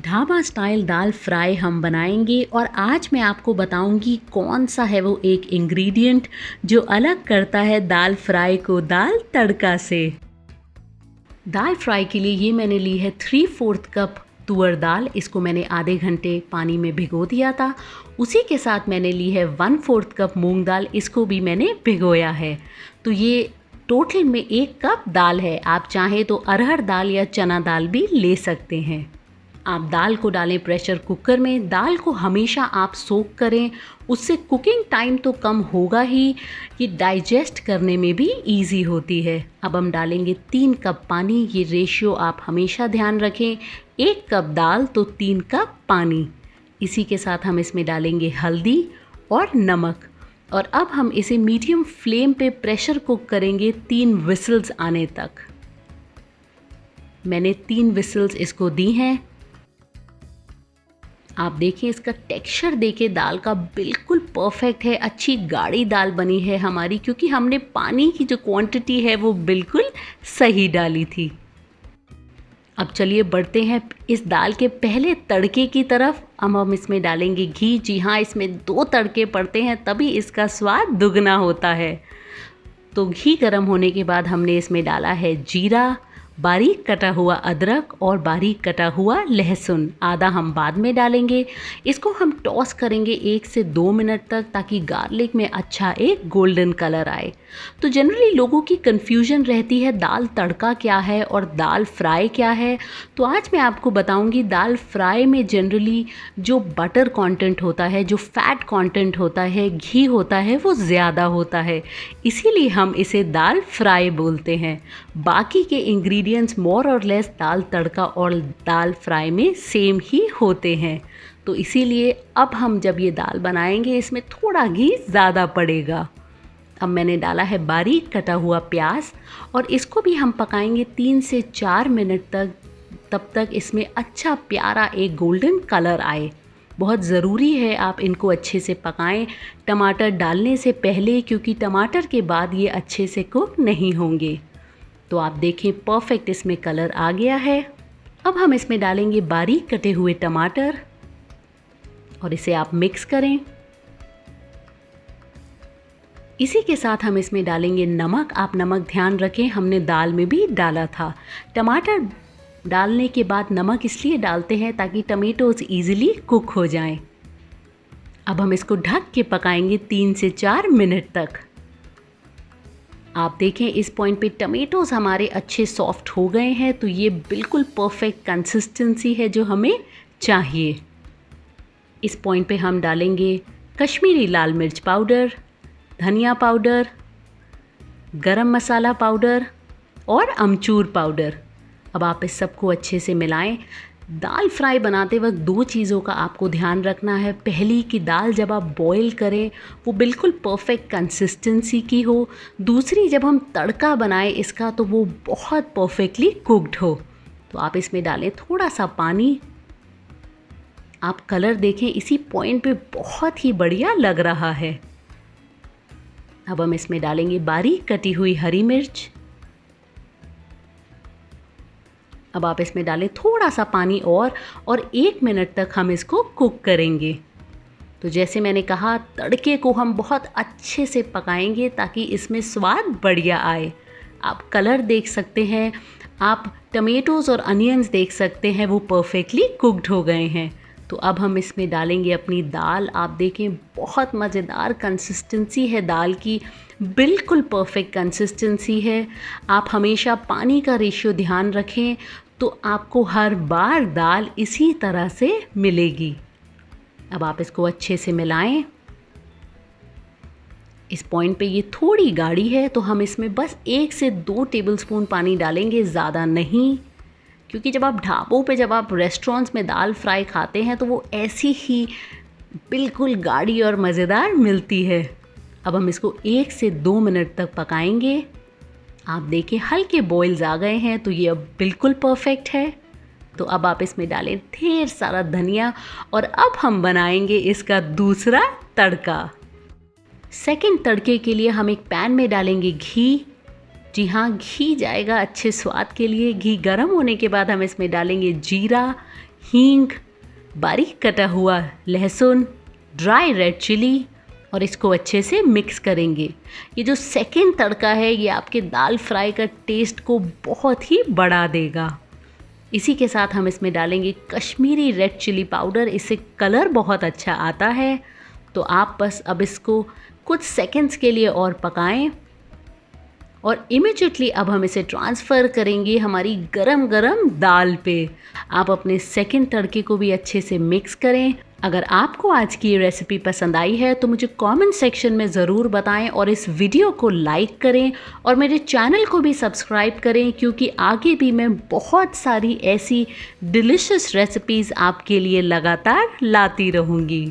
Dhaba style दाल fry हम बनाएंगे और आज मैं आपको बताऊंगी कौन सा है वो एक इंग्रेडिएंट जो अलग करता है दाल फ्राई को दाल तड़का से। दाल फ्राई के लिए ये मैंने ली है 3/4 कप तुअर दाल। इसको मैंने आधे घंटे पानी में भिगो दिया था। उसी के साथ मैंने ली है 1/4 कप मूंग दाल, इसको भी मैंने भिगोया है। तो ये टोटल में 1 कप दाल है। आप चाहें तो अरहर दाल या चना दाल भी ले सकते हैं। आप दाल को डालें प्रेशर कुकर में। दाल को हमेशा आप सोक करें, उससे कुकिंग टाइम तो कम होगा ही, ये डाइजेस्ट करने में भी इजी होती है। अब हम डालेंगे 3 कप पानी। ये रेशियो आप हमेशा ध्यान रखें, 1 कप दाल तो 3 कप पानी। इसी के साथ हम इसमें डालेंगे हल्दी और नमक और अब हम इसे मीडियम फ्लेम पे प्रेशर कुक करेंगे 3 विसल्स आने तक। मैंने 3 विसल्स इसको दी हैं। आप देखिए इसका टेक्सचर देखिए दाल का बिल्कुल परफेक्ट है। अच्छी गाढ़ी दाल बनी है हमारी, क्योंकि हमने पानी की जो क्वांटिटी है वो बिल्कुल सही डाली थी। अब चलिए बढ़ते हैं इस दाल के पहले तड़के की तरफ। अब हम इसमें डालेंगे घी। जी हाँ, इसमें 2 तड़के पड़ते हैं तभी इसका स्वाद दुगना होता है। तो घी गर्म होने के बाद हमने इसमें डाला है जीरा, बारीक कटा हुआ अदरक और बारीक कटा हुआ लहसुन। आधा हम बाद में डालेंगे। इसको हम टॉस करेंगे 1 से 2 मिनट तक, ताकि गार्लिक में अच्छा एक गोल्डन कलर आए। तो जनरली लोगों की कन्फ्यूजन रहती है दाल तड़का क्या है और दाल फ्राई क्या है। तो आज मैं आपको बताऊंगी दाल फ्राई में जनरली जो बटर कंटेंट होता है, जो फैट कंटेंट होता है, घी होता है, वो ज़्यादा होता है, इसीलिए हम इसे दाल फ्राई बोलते हैं। बाकी के इंग्रेडिएंट्स मोर और लेस दाल तड़का और दाल फ्राई में सेम ही होते हैं। तो इसीलिए अब हम जब ये दाल बनाएंगे इसमें थोड़ा घी ज़्यादा पड़ेगा। अब मैंने डाला है बारीक कटा हुआ प्याज और इसको भी हम पकाएंगे 3 से 4 मिनट तक, तब तक इसमें अच्छा प्यारा एक गोल्डन कलर आए। बहुत ज़रूरी है आप इनको अच्छे से पकाएं टमाटर डालने से पहले, क्योंकि टमाटर के बाद ये अच्छे से कुक नहीं होंगे। तो आप देखें परफेक्ट इसमें कलर आ गया है। अब हम इसमें डालेंगे बारीक कटे हुए टमाटर और इसे आप मिक्स करें। इसी के साथ हम इसमें डालेंगे नमक। आप नमक ध्यान रखें, हमने दाल में भी डाला था। टमाटर डालने के बाद नमक इसलिए डालते हैं ताकि टमेटोज ईजिली कुक हो जाएं। अब हम इसको ढक के पकाएंगे 3 से 4 मिनट तक। आप देखें इस पॉइंट पे टमेटोज़ हमारे अच्छे सॉफ्ट हो गए हैं। तो ये बिल्कुल परफेक्ट कंसिस्टेंसी है जो हमें चाहिए। इस पॉइंट पे हम डालेंगे कश्मीरी लाल मिर्च पाउडर, धनिया पाउडर, गरम मसाला पाउडर और अमचूर पाउडर। अब आप इस सबको अच्छे से मिलाएं। दाल फ्राई बनाते वक्त 2 चीज़ों का आपको ध्यान रखना है। पहली कि दाल जब आप बॉईल करें वो बिल्कुल परफेक्ट कंसिस्टेंसी की हो। दूसरी, जब हम तड़का बनाएं इसका तो वो बहुत परफेक्टली कुक्ड हो। तो आप इसमें डालें थोड़ा सा पानी। आप कलर देखें, इसी पॉइंट पे बहुत ही बढ़िया लग रहा है। अब हम इसमें डालेंगे बारीक कटी हुई हरी मिर्च। अब आप इसमें डालें थोड़ा सा पानी और 1 मिनट तक हम इसको कुक करेंगे। तो जैसे मैंने कहा तड़के को हम बहुत अच्छे से पकाएंगे ताकि इसमें स्वाद बढ़िया आए। आप कलर देख सकते हैं, आप टमेटोज़ और अनियंस देख सकते हैं, वो परफेक्टली कुक्ड हो गए हैं। तो अब हम इसमें डालेंगे अपनी दाल। आप देखें बहुत मज़ेदार कंसिस्टेंसी है दाल की, बिल्कुल परफेक्ट कंसिस्टेंसी है। आप हमेशा पानी का रेशियो ध्यान रखें तो आपको हर बार दाल इसी तरह से मिलेगी। अब आप इसको अच्छे से मिलाएं। इस पॉइंट पे ये थोड़ी गाढ़ी है तो हम इसमें बस 1 से 2 टेबलस्पून पानी डालेंगे, ज़्यादा नहीं। क्योंकि जब आप ढाबों पे, जब आप रेस्टोरेंट्स में दाल फ्राई खाते हैं तो वो ऐसी ही बिल्कुल गाढ़ी और मज़ेदार मिलती है। अब हम इसको 1 से 2 मिनट तक पकाएंगे। आप देखिए हल्के बॉइल्स आ गए हैं, तो ये अब बिल्कुल परफेक्ट है। तो अब आप इसमें डालें ढेर सारा धनिया और अब हम बनाएंगे इसका दूसरा तड़का। सेकंड तड़के के लिए हम एक पैन में डालेंगे घी। जी हाँ, घी जाएगा अच्छे स्वाद के लिए। घी गर्म होने के बाद हम इसमें डालेंगे जीरा, हींग, बारीक कटा हुआ लहसुन, ड्राई रेड चिली और इसको अच्छे से मिक्स करेंगे। ये जो सेकंड तड़का है ये आपके दाल फ्राई का टेस्ट को बहुत ही बढ़ा देगा। इसी के साथ हम इसमें डालेंगे कश्मीरी रेड चिली पाउडर, इससे कलर बहुत अच्छा आता है। तो आप बस अब इसको कुछ सेकंड्स के लिए और पकाएं और इमीडिएटली अब हम इसे ट्रांसफ़र करेंगे हमारी गरम गरम दाल पे। आप अपने सेकंड तड़के को भी अच्छे से मिक्स करें। अगर आपको आज की ये रेसिपी पसंद आई है तो मुझे कमेंट सेक्शन में ज़रूर बताएं और इस वीडियो को लाइक करें और मेरे चैनल को भी सब्सक्राइब करें, क्योंकि आगे भी मैं बहुत सारी ऐसी डिलीशियस रेसिपीज़ आपके लिए लगातार लाती रहूँगी।